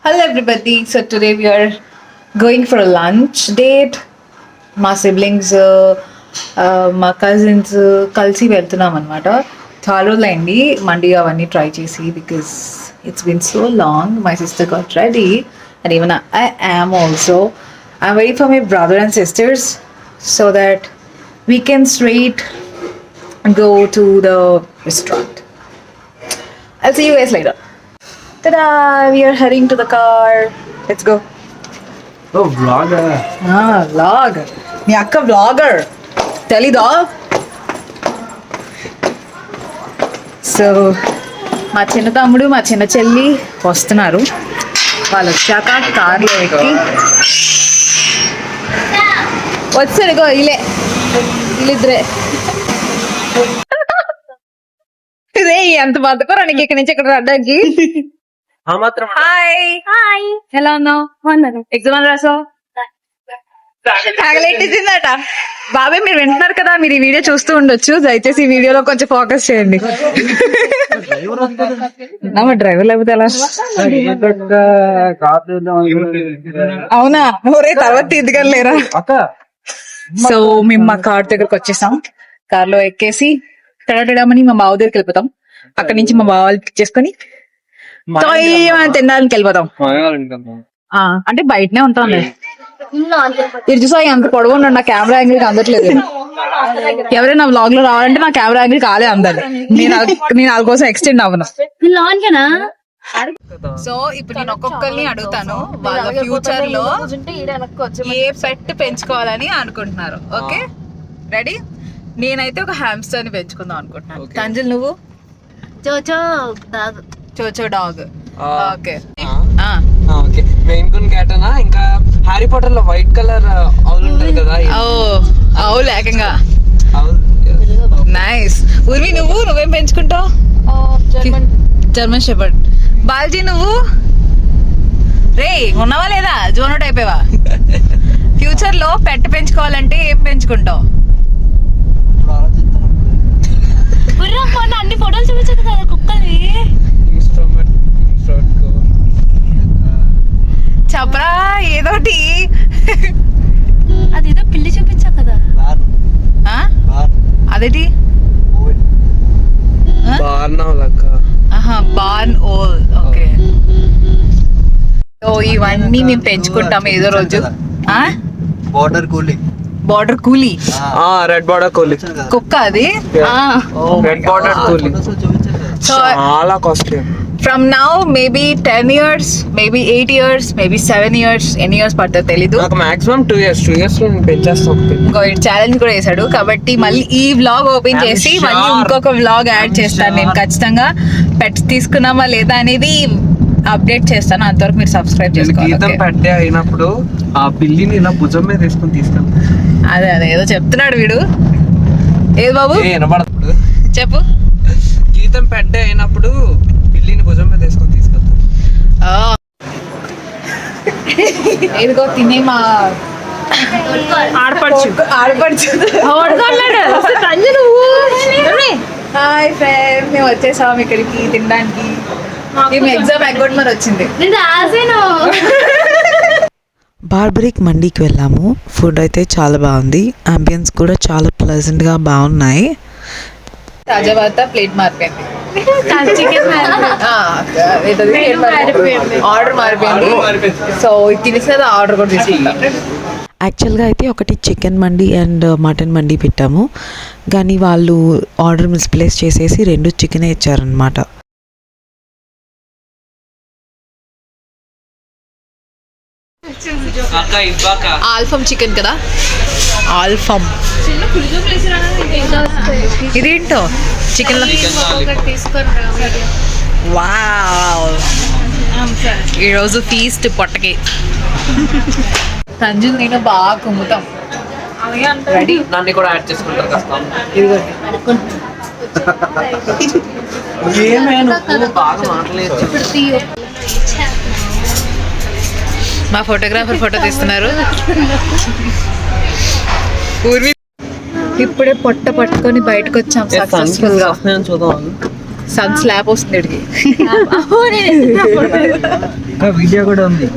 Hello everybody. So today we are going for a lunch date. మా siblings మా cousins కలిసి వెళ్తున్నాం అనమాట. చాలా రోజులైంది మండి అవన్నీ ట్రై చేసి because it's been so long. My sister got ready and even I am also. I'm waiting for my brother and sisters so that we can straight go to the restaurant. I'll see you guys later. Ta-da! We are heading to the car. Let's go. Oh, vlogger. Vlog. మీ అక్క vlogger తెలీదా? So మా చిన్న తమ్ముడు మా చిన్న చెల్లి వస్తున్నారు. వాళ్ళు వచ్చాక కార్లో ఎక్కి వచ్చారు. ఇగో వీళ్ళిద్దరే. ఇదే ఎంత బతుకోరా నీకు ఇక్కడి నుంచి ఇక్కడ అడ్డానికి. హాయ్, ఎలా ఉన్నావు? ఎగ్జామ్ రాసావు? తగలెట్టేసిందట. బాబాయ్ మీరు వింటున్నారు కదా, మీరు ఈ వీడియో చూస్తూ ఉండొచ్చు. దయచేసి ఈ వీడియోలో కొంచెం ఫోకస్ చేయండి. డ్రైవర్ లేకపోతే ఎలా? అవునా? ఒరే తర్వాత తీద్దుగా లేరా? సో మేము మా కార్ దగ్గరకు వచ్చేసాం. కార్ లో ఎక్కేసి టడటడమని మా బావ దగ్గరికి వెళ్ళిపోతాం. అక్కడి నుంచి మా బావ వాళ్ళు పిక్ చేసుకుని తినడానికి వెళ్ళిపోతాం. అంటే బయటనే ఉంటాం. ఇది చూసా ఎంత పొడవు ఉన్నాడు, నా కెమెరా యాంగిల్ అందట్లేదు. ఎవరైనా వ్లాగ్ లో రావాలంటే నా కెమెరా యాంగిల్ కాలే అందాలి. నేను వాళ్ళ కోసం ఎక్స్టెండ్ అవ్వను. సో ఇప్పుడు నేను ఒక్కొక్కరిని అడుగుతాను వాళ్ళ ఫ్యూచర్ లో ఏ పెట్ పెంచుకోవాలని అనుకుంటున్నారు. Okay ready? నేనైతే ఒక హామ్స్టర్ ని పెంచుకుందాం అనుకుంటున్నాను. తంజల్ నువ్వు? చోచో డాగ్. Okay okay. మెయిన్ కున్ క్యాటనా? ఇంకా హ్యారీ పాటర్ లో వైట్ కలర్ ఆవులు ఉంటాయి కదా. ఆవులు ఏకంగా నైస్. ఉర్వి నువ్వేం పెంచుకుంటావు? German shepherd. బాల్జీ నువ్వు? రే ఉన్నావా లేదా? జోనోట్ అయిపోయావా? ఫ్యూచర్ లో పెట్ పెంచుకోవాలంటే ఏం పెంచుకుంటావు? అన్ని ఫోటోలు చూపించదు కదా కుక్కది. చెప్పరా ఏదోటి. అదేదో పిల్లి చూపించా కదా. అదేటి? Born whole. ఓకే. సో ఇవన్నీ మేము పెంచుకుంటాం ఏదో రోజు. బార్డర్ కూలీ. రెడ్ బార్డర్ కూలీ కుక్క అది. రెడ్ బార్డర్ కూలీ చాలా costly. From now maybe 10 years, maybe 8 years, maybe 7 years. ఎన్ని ఇయర్స్ పడుతుందో తెలీదు. నాకు మాక్సిమం 2 years లో నేను పెంచేస్తాను. ఇంకో ఛాలెంజ్ కూడా చేశాడు కాబట్టి మళ్ళీ ఈ వ్లాగ్ ఓపెన్ చేసి మళ్ళీ ఇంకొక వ్లాగ్ యాడ్ చేస్తాను నేను. ఖచ్చితంగా పెట్స్ తీసుకున్నామా లేదా అనేది అప్డేట్ చేస్తాను. అంతవరకు మీరు సబ్స్క్రైబ్ చేసుకోవాలి. గీతం పెట్టే అయినప్పుడు ఆ పిల్లిని ఇలా భుజం మీద వేసుకొని తీసుకెళ్తాను. అదే ఏదో చెప్తున్నాడు వీడు. ఏది బాబు వినపడదు? చెప్పు. గీతం పెట్టే అయినప్పుడు పిల్లిని భుజం మీద వేసుకొని తీసుకెళ్తాను. ఏదిగో తినే మా ఆడపడుచు. హాయ్ ఫ్రెండ్స్, మేము వచ్చేసాం ఇక్కడికి తినడానికి. మేము ఎగ్జామ్ ఎగ్గొట్టి మరి వచ్చింది. బార్బరిక్ మండీకి వెళ్ళాము. ఫుడ్ అయితే చాలా బాగుంది. అంబియన్స్ కూడా చాలా ప్లెజెంట్గా బాగున్నాయి. తాజా వార్త ప్లేట్ మారిపోయింది. ఆర్డర్ మారిపోయింది. సో తినేసిన ఆర్డర్ కూడా తీసుకుంటాం. యాక్చువల్గా అయితే ఒకటి chicken mandi and mutton mandi పెట్టాము, కానీ వాళ్ళు ఆర్డర్ మిస్ప్లేస్ చేసేసి 2 చికెనే ఇచ్చారనమాట. ఆల్ఫమ్ చికెన్ కదా. ఆల్ఫమ్ ఇదేంటో చికెన్. వావ్, ఈరోజు ఫీస్ట్ పొట్టకి. సంజు నేను బాగా కుమ్ముతాం. రెడీ? నన్ను కూడా యాడ్ చేసుకుంటారు కదా. బాగా మాట్లాడలేదు. మా ఫోటోగ్రాఫర్ ఫోటో తీస్తున్నారు. ఇప్పుడే పొట్ట పట్టుకొని బయటకు వచ్చాం సక్సెస్ఫుల్ గా. సన్ స్లాబ్ వస్తుంది ఇక్కడికి. వీడియో కూడా ఉంది.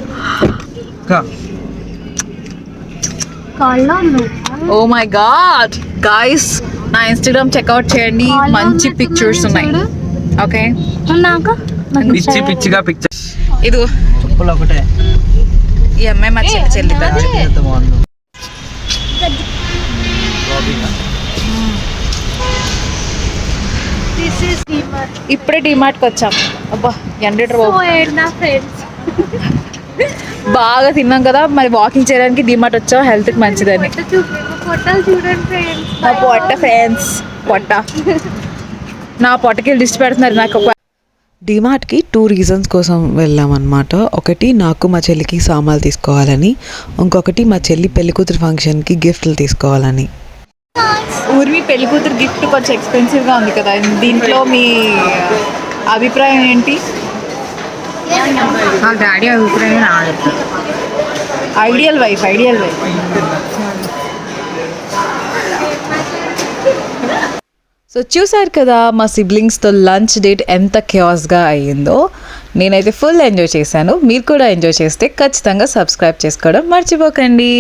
ఓ మై గాడ్ గాయ్స్, నా ఇన్స్టాగ్రామ్ చెక్అవుట్ చేయండి, మంచి పిక్చర్స్ ఉన్నాయి. ఓకే, పిచ్చి పిచ్చిగా పిక్చర్స్. ఇది చెప్పులు ఒకటే ఈ అమ్మాయి మా చెల్లి ఇప్పుడే డిమార్ట్కి వచ్చాం. అబ్బా ఎండ బాగా తిన్నాం కదా, మరి వాకింగ్ చేయడానికి డిమార్ట్ వచ్చాం, హెల్త్కి మంచిదని. నా పొట్ట ఫ్రెండ్స్, పొట్ట నా పొట్టకి లిస్ట్ పెడుతున్నారు నాకు. డిమార్ట్కి 2 రీజన్స్ కోసం వెళ్ళామన్నమాట. ఒకటి నాకు మా చెల్లికి సామాన్లు తీసుకోవాలని, ఇంకొకటి మా చెల్లి పెళ్ళికూతురు ఫంక్షన్కి గిఫ్ట్లు తీసుకోవాలని. ఊర్మి పెళ్లి కూతురు గిఫ్ట్ కొంచెం ఎక్స్పెన్సివ్గా ఉంది కదా, దీంట్లో మీ అభిప్రాయం ఏంటి? డాడీ అభిప్రాయం ఐడియల్ వైఫ్. సో చూసారు కదా మా సిబ్లింగ్స్తో లంచ్ డేట్ ఎంత క్యాస్గా అయ్యిందో. నేనైతే ఫుల్ ఎంజాయ్ చేశాను. మీరు కూడా ఎంజాయ్ చేస్తే ఖచ్చితంగా సబ్స్క్రైబ్ చేసుకోవడం మర్చిపోకండి.